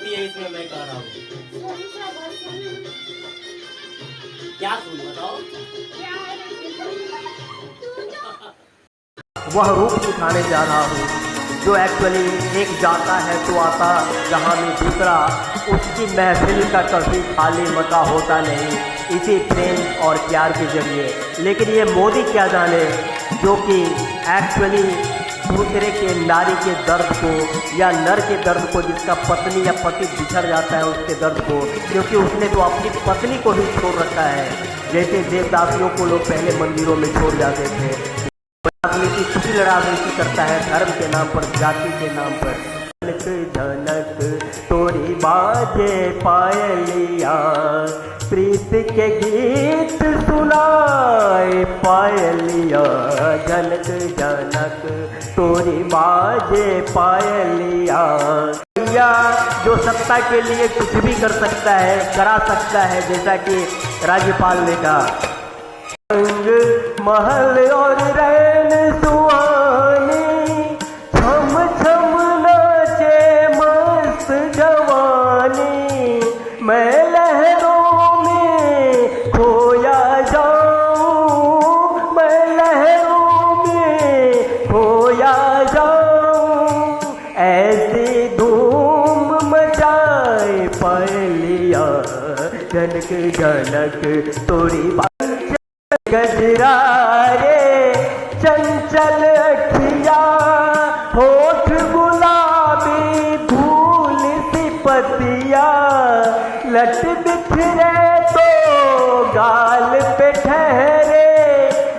गलती है इसमें मैं कह रहा हूँ। क्या सुन बताओ। वह रूप दिखाने जा रहा हूँ जो एक्चुअली एक जाता है तो आता जहाँ में दूसरा, उसकी महफिल का कभी खाली मका होता नहीं इसी प्रेम और प्यार के जरिए। लेकिन ये मोदी क्या जाने जो कि एक्चुअली दूसरे के नारी के दर्द को या नर के दर्द को, जिसका पत्नी या पति बिछड़ जाता है उसके दर्द को, क्योंकि उसने तो अपनी पत्नी को ही छोड़ रखा है। जैसे देवदासियों को लोग पहले मंदिरों में छोड़ जाते थे, राजनीति कुछ राजनीति करता है धर्म के नाम पर, जाति के नाम पर। झनक झनक तोरी बाजे पायलिया, प्रीत के गीत सुनाए पायलिया। झनक झनक तोरी बाजे पायलिया। या जो सत्ता के लिए कुछ भी कर सकता है, करा सकता है, जैसा कि राज्यपाल ने कहा, महल और रैन सुहानी, छम छम नाचे मस्त जवानी। मैं लहरों में खोया जाऊं, मैं लहरों में खोया जाऊं, ऐसी धूम मचाए पायलिया। जनक जनक तोरी गजरा रे चंचल अखिया, होठ गुलाबी फूल सी पतिया। लट बिखरे तो गाल पे ठहरे,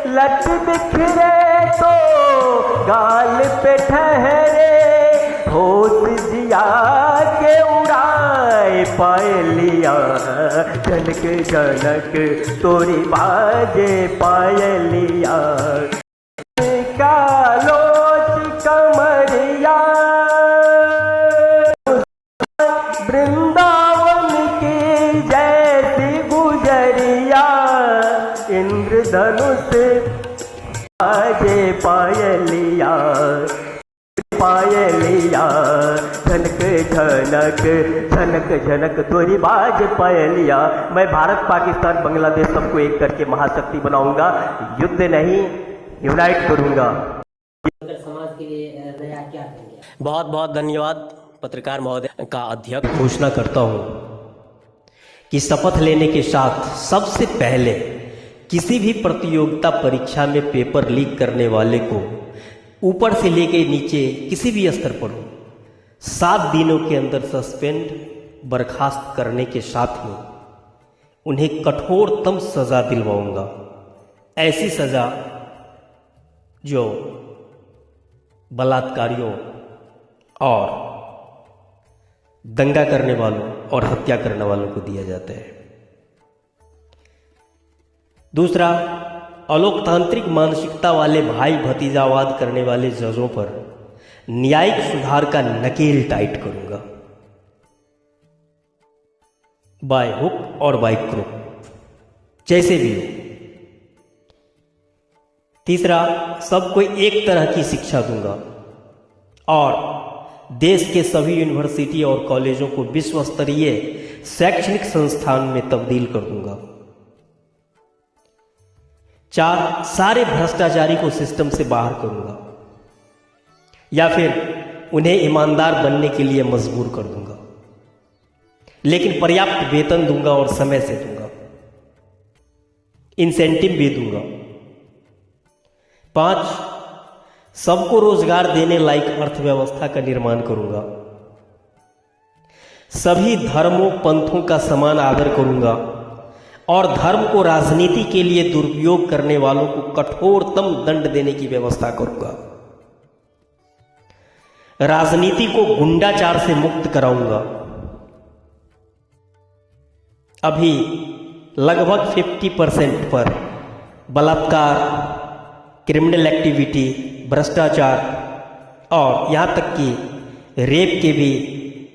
लट बिखरे तो गाल पे ठहरे। होश जिया के उड़ाए पायलिया। जनक जनक तोरी बाजे पायलिया। कालोच कमरिया, वृंदावन की जैसी गुजरिया। इंद्रधनुष बाजे पायलिया, पायलिया। झनक झनक झनक झनक तोरी बाज पायलिया। मैं भारत पाकिस्तान बांग्लादेश सबको एक करके महाशक्ति बनाऊंगा, युद्ध नहीं यूनाइट करूंगा। समाज के लिए नया क्या करेंगे? बहुत बहुत धन्यवाद पत्रकार महोदय का अध्यक्ष। घोषणा करता हूं कि शपथ लेने के साथ सबसे पहले किसी भी प्रतियोगिता परीक्षा में पेपर लीक करने वाले को ऊपर से लेके नीचे किसी भी स्तर पर हो 7 दिनों के अंदर सस्पेंड बर्खास्त करने के साथ ही उन्हें कठोरतम सजा दिलवाऊंगा। ऐसी सजा जो बलात्कारियों और दंगा करने वालों और हत्या करने वालों को दिया जाता है। दूसरा, अलोकतांत्रिक मानसिकता वाले भाई भतीजावाद करने वाले जजों पर न्यायिक सुधार का नकेल टाइट करूंगा, बाय हुक और बाय क्रुक, जैसे भी हो। तीसरा, सबको एक तरह की शिक्षा दूंगा और देश के सभी यूनिवर्सिटी और कॉलेजों को विश्व स्तरीय शैक्षणिक संस्थान में तब्दील कर दूंगा। 4, सारे भ्रष्टाचारी को सिस्टम से बाहर करूंगा या फिर उन्हें ईमानदार बनने के लिए मजबूर कर दूंगा, लेकिन पर्याप्त वेतन दूंगा और समय से दूंगा, इंसेंटिव भी दूंगा। 5, सबको रोजगार देने लायक अर्थव्यवस्था का निर्माण करूंगा। सभी धर्मों पंथों का समान आदर करूंगा और धर्म को राजनीति के लिए दुरुपयोग करने वालों को कठोरतम दंड देने की व्यवस्था करूंगा। राजनीति को गुंडाचार से मुक्त कराऊंगा। अभी लगभग 50% पर बलात्कार, क्रिमिनल एक्टिविटी, भ्रष्टाचार और यहां तक कि रेप के भी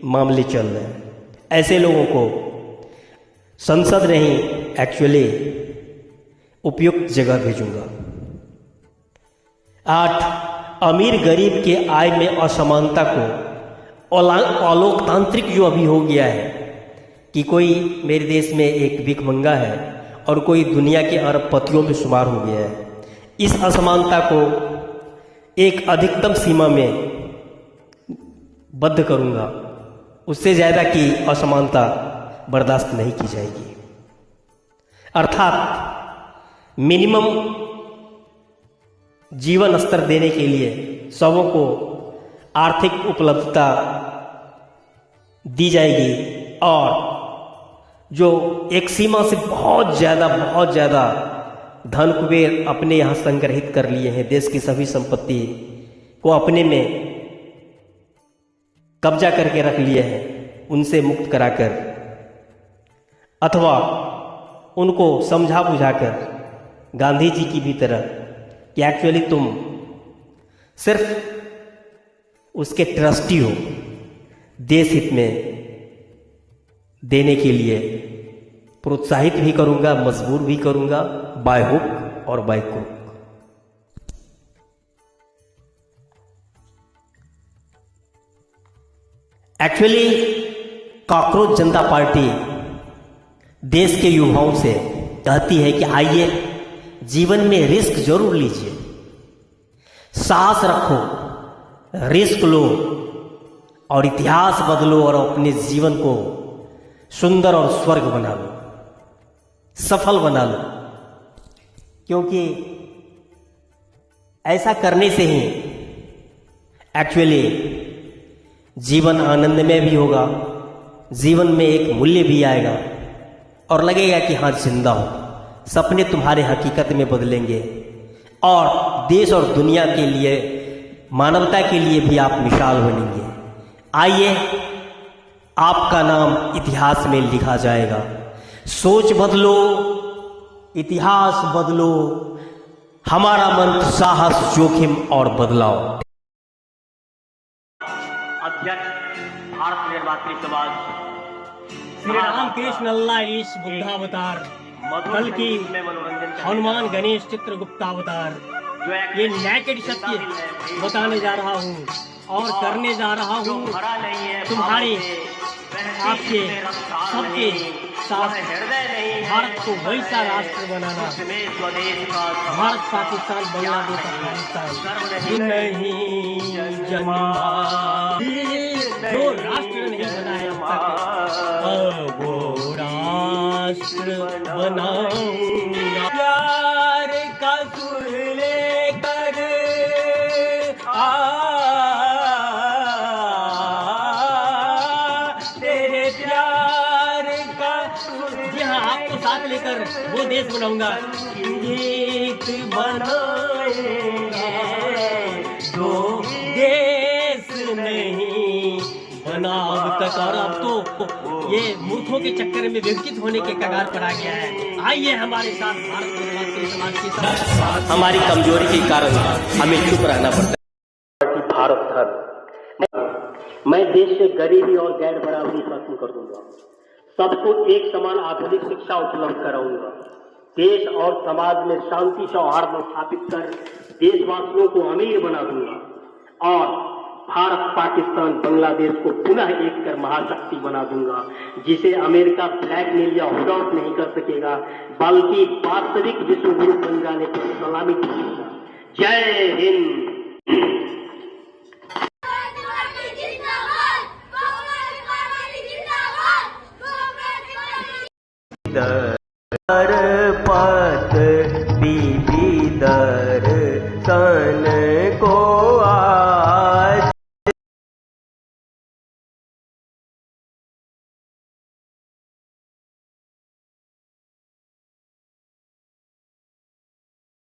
मामले चल रहे हैं। ऐसे लोगों को संसद नहीं, एक्चुअली उपयुक्त जगह भेजूंगा। 8, अमीर गरीब के आय में असमानता को अलोकतांत्रिक जो अभी हो गया है कि कोई मेरे देश में एक भिखमंगा है और कोई दुनिया के अरबपतियों में शुमार हो गया है, इस असमानता को एक अधिकतम सीमा में बद्ध करूंगा। उससे ज़्यादा की असमानता बर्दाश्त नहीं की जाएगी। अर्थात मिनिमम जीवन स्तर देने के लिए सबों को आर्थिक उपलब्धता दी जाएगी और जो एक सीमा से बहुत ज़्यादा धन कुबेर अपने यहाँ संग्रहित कर लिए हैं, देश की सभी संपत्ति को अपने में कब्जा करके रख लिए हैं, उनसे मुक्त कराकर अथवा उनको समझा बुझाकर गांधी जी की भी तरह कि एक्चुअली तुम सिर्फ उसके ट्रस्टी हो, देश हित में देने के लिए प्रोत्साहित भी करूंगा, मजबूर भी करूंगा, बाय हुक और by crook. Actually cockroach Janata party देश के युवाओं से कहती है कि आइए जीवन में रिस्क जरूर लीजिए, साहस रखो, रिस्क लो और इतिहास बदलो और अपने जीवन को सुंदर और स्वर्ग बना लो, सफल बना लो। क्योंकि ऐसा करने से ही एक्चुअली जीवन आनंदमय भी होगा, जीवन में एक मूल्य भी आएगा और लगेगा कि हाँ जिंदा हो, सपने तुम्हारे हकीकत में बदलेंगे और देश और दुनिया के लिए, मानवता के लिए भी आप मिसाल बनेंगे। आइए आपका नाम इतिहास में लिखा जाएगा। सोच बदलो, इतिहास बदलो, हमारा मंत्र साहस, जोखिम और बदलाव। अध्यक्ष भारत निर्वाचन समाज श्री राम कृष्ण अल्लाह ईश बुद्धावतार, कल की हनुमान गणेश चित्रगुप्तावतार, ये नेकेड सत्य बताने जा रहा हूँ और करने जा रहा हूँ तुम्हारे आपके सबके साथ। भारत को वैसा राष्ट्र बनाना, भारत पाकिस्तान बांग्लादेश अफगानिस्तान नहीं जन्मा, जो राष्ट्र नहीं बना है अब वो राष्ट्र बनाऊंगा। प्यार का सुर लेकर तेरे प्यार का जी हाँ, आपको साथ लेकर वो देश बनाऊंगा। गीत बनाएंगे जो देश नहीं बना अब तक, और अब तो ये मूर्खों के चक्कर में विकसित होने के कगार पर आ गया है। आइए हमारे साथ भारत निर्वाचन समाज के साथ। हमारी कमजोरी के कारण हमें चुप रहना पड़ता है। भारत धर्म, मैं देश से गरीबी और गैर बराबरी खत्म कर दूंगा, सबको एक समान आधुनिक शिक्षा उपलब्ध कराऊंगा, देश और समाज में शांति सौहार्द स्थापित कर देशवासियों को अमीर बना दूंगा और भारत पाकिस्तान बांग्लादेश को पुनः एक कर महाशक्ति बना दूंगा, जिसे अमेरिका ब्लैकमेल या हुडआउट नहीं कर सकेगा, बल्कि वास्तविक विश्व गुरु बन जाने पर सलामी ठोकेगा। जय हिंद। जिंदाबाद।